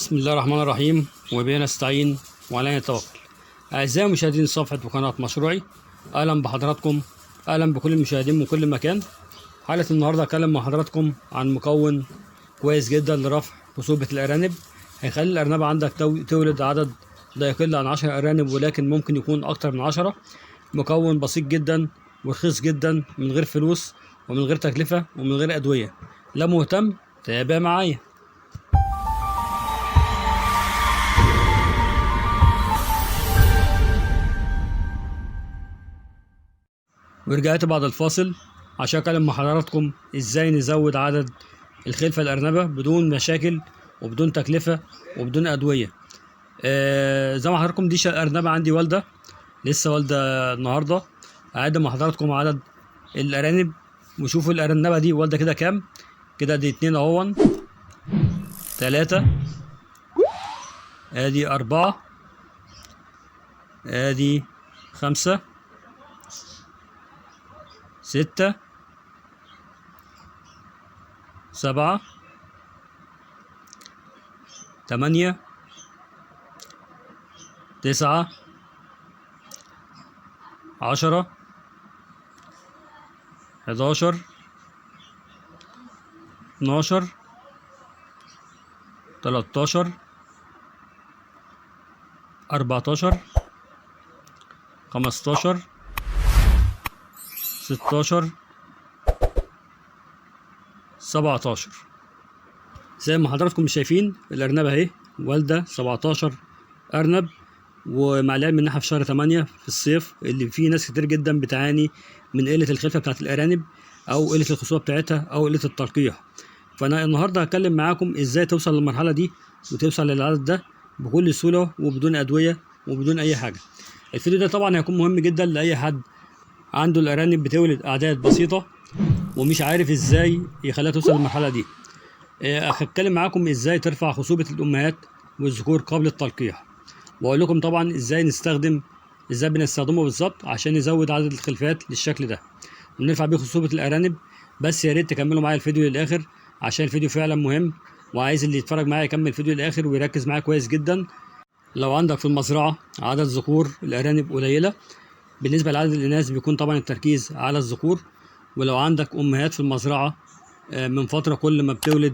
بسم الله الرحمن الرحيم وبه نستعين وعلينا نتوكل. أعزائي مشاهدين صفحة وقناة مشروعي، أهلا بحضراتكم، أهلا بكل المشاهدين من كل مكان. حلقة النهاردة هتكلم مع حضراتكم عن مكون كويس جدا لرفع خصوبة الأرانب، هيخلي الأرنبة عندك تولد عدد لا يقل عن 10 أرانب، ولكن ممكن يكون أكتر من 10. مكون بسيط جدا ورخيص جدا، من غير فلوس ومن غير تكلفة ومن غير أدوية. لا مهتم؟ تابع معايا. ورجعت بعد الفاصل عشان اكلم مع حضراتكم ازاي نزود عدد الخلفة الأرنبة بدون مشاكل وبدون تكلفة وبدون أدوية. زي ما حضراتكم دي أرنبة عندي والدة، لسه والدة النهاردة. هقدم مع حضراتكم عدد الأرانب وشوفوا الأرنبة دي والدة كده كام. كده دي 2 اهون، 3، ادي 4، ادي 5، 6، 7، 8، 9، 10، 11، 12، 13، 14، 15، 16، 17. زي ما حضراتكم شايفين الأرنبة اهي والدة 17 أرنب، ومع العلم إن احنا في شهر 8 في الصيف اللي فيه ناس كتير جدا بتعاني من قلة الخلفة بتاعت الأرانب أو قلة الخصوبة بتاعتها أو قلة التلقيح. فأنا النهاردة هتكلم معاكم إزاي توصل للمرحلة دي وتوصل للعدد ده بكل سهولة وبدون أدوية وبدون أي حاجة. الفيديو ده طبعا هيكون مهم جدا لأي حد عنده الأرانب بتولد أعداد بسيطة ومش عارف إزاي يخليها توصل للمرحلة دي. هتكلم معاكم إزاي ترفع خصوبة الأمهات والذكور قبل التلقيح، وأقول لكم طبعا إزاي بنستخدمه بالظبط عشان نزود عدد الخلفات للشكل ده ونرفع بيه خصوبة الأرانب. بس يا ريت تكملوا معايا الفيديو للآخر عشان الفيديو فعلا مهم، وعايز اللي يتفرج معايا يكمل الفيديو للآخر ويركز معايا كويس جدا. لو عندك في المزرعة عدد ذكور الأرانب قليلة، بالنسبة لعدد الإناث بيكون طبعا التركيز على الذكور. ولو عندك أمهات في المزرعة من فترة كل ما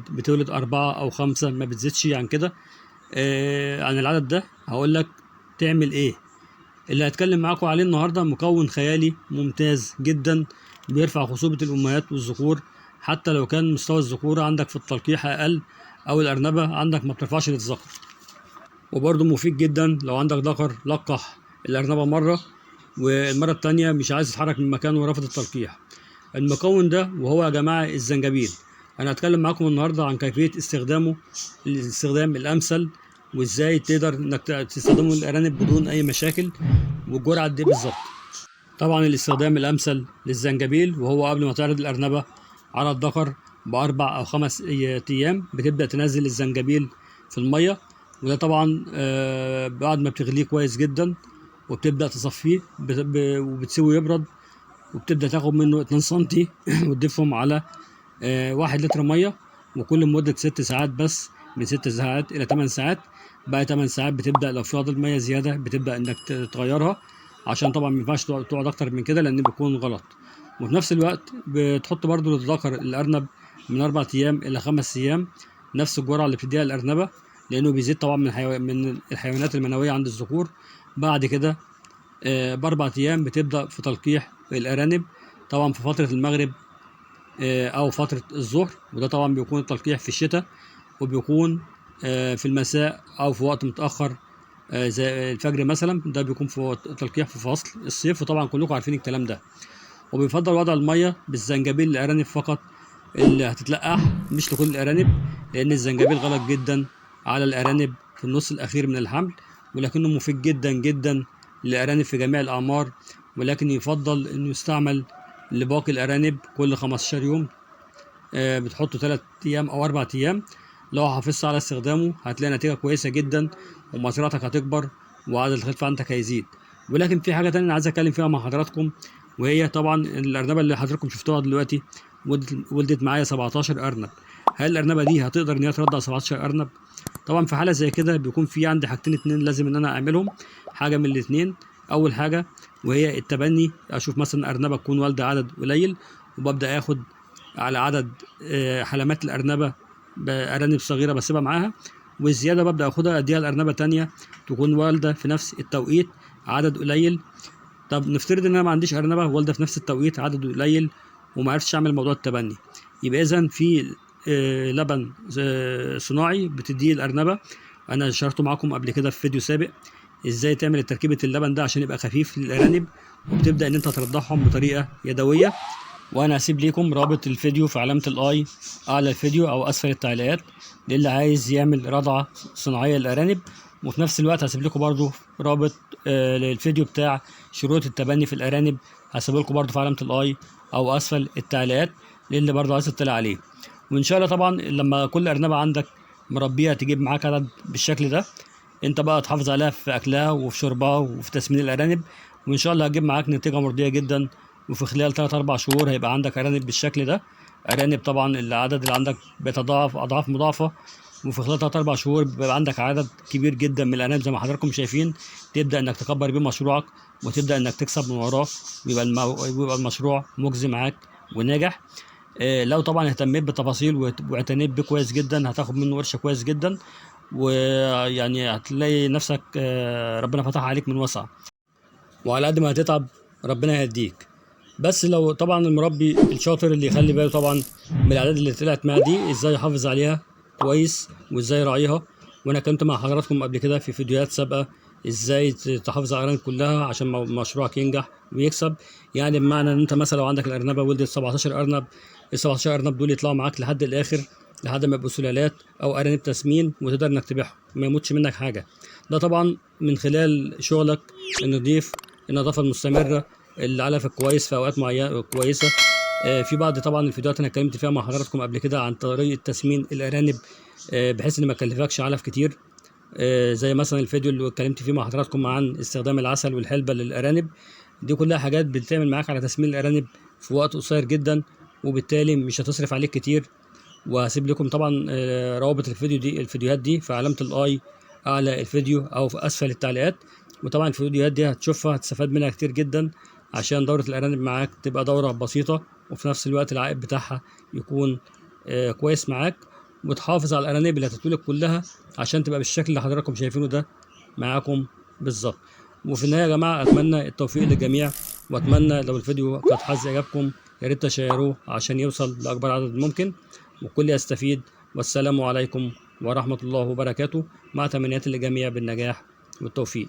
بتولد 4 أو 5، ما بتزيدش عن كده. عن العدد ده هقول لك تعمل إيه. اللي هتكلم معاكم عليه النهاردة مكون خيالي ممتاز جدا بيرفع خصوبة الأمهات والذكور، حتى لو كان مستوى الذكورة عندك في التلقيح أقل أو الأرنبة عندك ما بترفعش للذكر. وبرضه مفيد جدا لو عندك ذكر لقح الأرنبة مرة والمرة التانية مش عايز يتحرك من مكانه ورفض التلقيح. المكون ده وهو يا جماعة الزنجبيل. أنا هتكلم معاكم النهاردة عن كيفية الاستخدام الأمثل، وإزاي تقدر إنك تستخدمه للأرانب بدون أي مشاكل، والجرعة قد إيه بالظبط. طبعا الاستخدام الأمثل للزنجبيل وهو قبل ما تعرض الأرنبة على الذكر ب4 أو 5 أيام بتبدأ تنزل الزنجبيل في المية، وده طبعا بعد ما بتغليه كويس جدا وبتبدأ تصفيه وبتسيبه يبرد، وبتبدأ تاخد منه 2 سنتي وتضيفهم على 1 لتر مية، وكل مدة 6 ساعات بس، من 6 ساعات إلى 8 ساعات. بعد 8 ساعات بتبدأ لو فاضل مية زيادة بتبدأ إنك تغيرها، عشان طبعا ما ينفعش تقعد أكتر من كده لأن بيكون غلط. وفي نفس الوقت بتحط برضو للذكر الأرنب من 4 أيام إلى 5 أيام نفس الجرعة اللي بتديها الأرنبة، لأنه بيزيد طبعا من الحيوانات المنوية عند الذكور. بعد كده ب4 أيام بتبدأ في تلقيح الأرانب، طبعا في فترة المغرب أو فترة الظهر، وده طبعا بيكون التلقيح في الشتاء، وبيكون في المساء أو في وقت متأخر زي الفجر مثلا، ده بيكون في تلقيح في فصل الصيف، وطبعا كلكم عارفين الكلام ده. وبيفضل وضع المية بالزنجبيل للأرانب فقط اللي هتتلقح، مش لكل الأرانب، لأن الزنجبيل غلط جدا على الأرانب في النص الأخير من الحمل، ولكنه مفيد جدا جدا للأرانب في جميع الأعمار، ولكن يفضل إنه يستعمل لباقي الأرانب كل 15 يوم. بتحطه 3 أيام أو 4 أيام. لو حافظت على استخدامه هتلاقي نتيجة كويسة جدا، ومزرعتك هتكبر وعدد الخلفة عندك هيزيد. ولكن في حاجة تانية أنا عايز أتكلم فيها مع حضراتكم، وهي طبعا الأرنبة اللي حضراتكم شفتوها دلوقتي ولدت معايا 17 أرنب. هل الأرنبة دي هتقدر إن هي ترضع 17 أرنب؟ طبعا في حاله زي كده بيكون في عندي حاجتين اتنين لازم ان انا اعملهم، حاجه من الاتنين. اول حاجه وهي التبني، اشوف مثلا ارنبه تكون والده عدد قليل وببدا اخد على عدد حلمات الارنبه بارانب صغيره بسيبها معاها، والزياده ببدا اخدها اديها لارنبه تانية تكون والده في نفس التوقيت عدد قليل. طب نفترض ان انا ما عنديش ارنبه والده في نفس التوقيت عدد قليل وما عرفتش اعمل موضوع التبني، يبقى اذا في لبن صناعي بتديه الارنبه. انا شرحته معاكم قبل كده في فيديو سابق ازاي تعمل تركيبه اللبن ده عشان يبقى خفيف للارانب، وبتبدا ان انت ترضعهم بطريقه يدويه. وانا هسيب لكم رابط الفيديو في علامه الاي اعلى الفيديو او اسفل التعليقات للي عايز يعمل رضعه صناعيه للارانب. وفي نفس الوقت هسيب لكم برضو رابط للفيديو بتاع شروط التبني في الارانب، هسيب لكم برضو في علامه الاي او اسفل التعليقات للي برضو عايز تطلع عليه. وان شاء الله طبعا لما كل ارنبه عندك مربيها تجيب معاك عدد بالشكل ده، انت بقى تحافظ عليها في اكلها وفي شربها وفي تسمين الارانب، وان شاء الله هتجيب معاك نتيجه مرضيه جدا. وفي خلال 3-4 شهور هيبقى عندك ارانب بالشكل ده. ارانب طبعا العدد اللي عندك بيتضاعف اضعاف مضاعفه، وفي خلال 3-4 شهور بيبقى عندك عدد كبير جدا من الارانب زي ما حضراتكم شايفين، تبدا انك تكبر بيه مشروعك وتبدا انك تكسب من وراه، ويبقى المشروع مجزي معاك وناجح. لو طبعا اهتميت بالتفاصيل واعتنيت بيه كويس جدا هتاخد منه قرش كويس جدا، ويعني هتلاقي نفسك ربنا فتح عليك من وسع، وعلى قد ما هتتعب ربنا يهديك. بس لو طبعا المربي الشاطر اللي يخلي باله طبعا من الاعداد اللي طلعت معاه دي ازاي يحافظ عليها كويس وازاي يراعيها. وانا كنت مع حضراتكم قبل كده في فيديوهات سابقه ازاي تحافظ على الارانب كلها عشان مشروعك ينجح ويكسب. يعني بمعنى ان انت مثلا لو عندك الارنبه ولدت 17 ارنب، ال 17 ارنب دول يطلعوا معاك لحد الاخر لحد ما يبقوا سلالات او ارانب تسمين وتقدر انك تبيعهم ما يموتش منك حاجه. ده طبعا من خلال شغلك النظيف، النظافه المستمره، العلف الكويس في اوقات معينه كويسه. في بعض طبعا الفيديوهات انا اتكلمت فيها مع حضراتكم قبل كده عن طريقه تسمين الارانب بحيث ان ما يكلفكش علف كتير، زي مثلا الفيديو اللي اتكلمت فيه مع حضراتكم عن استخدام العسل والحلبة للأرانب. دي كلها حاجات بتعمل معاك على تسمين الأرانب في وقت قصير جدا، وبالتالي مش هتصرف عليك كتير. وهسيب لكم طبعا روابط الفيديوهات دي في علامة الاي اعلى الفيديو او في اسفل التعليقات. وطبعا الفيديوهات دي هتشوفها هتستفاد منها كتير جدا عشان دورة الأرانب معاك تبقى دورة بسيطة، وفي نفس الوقت العائد بتاعها يكون كويس معاك، وتحافظ على الأرانب اللي هتتولد كلها عشان تبقى بالشكل اللي حضراتكم شايفينه ده معاكم بالظبط. وفي النهاية يا جماعة أتمنى التوفيق للجميع، وأتمنى لو الفيديو قد حاز إعجابكم يا ريت تشيروه عشان يوصل لأكبر عدد ممكن والكل يستفيد. والسلام عليكم ورحمة الله وبركاته، مع تمنيات للجميع بالنجاح والتوفيق.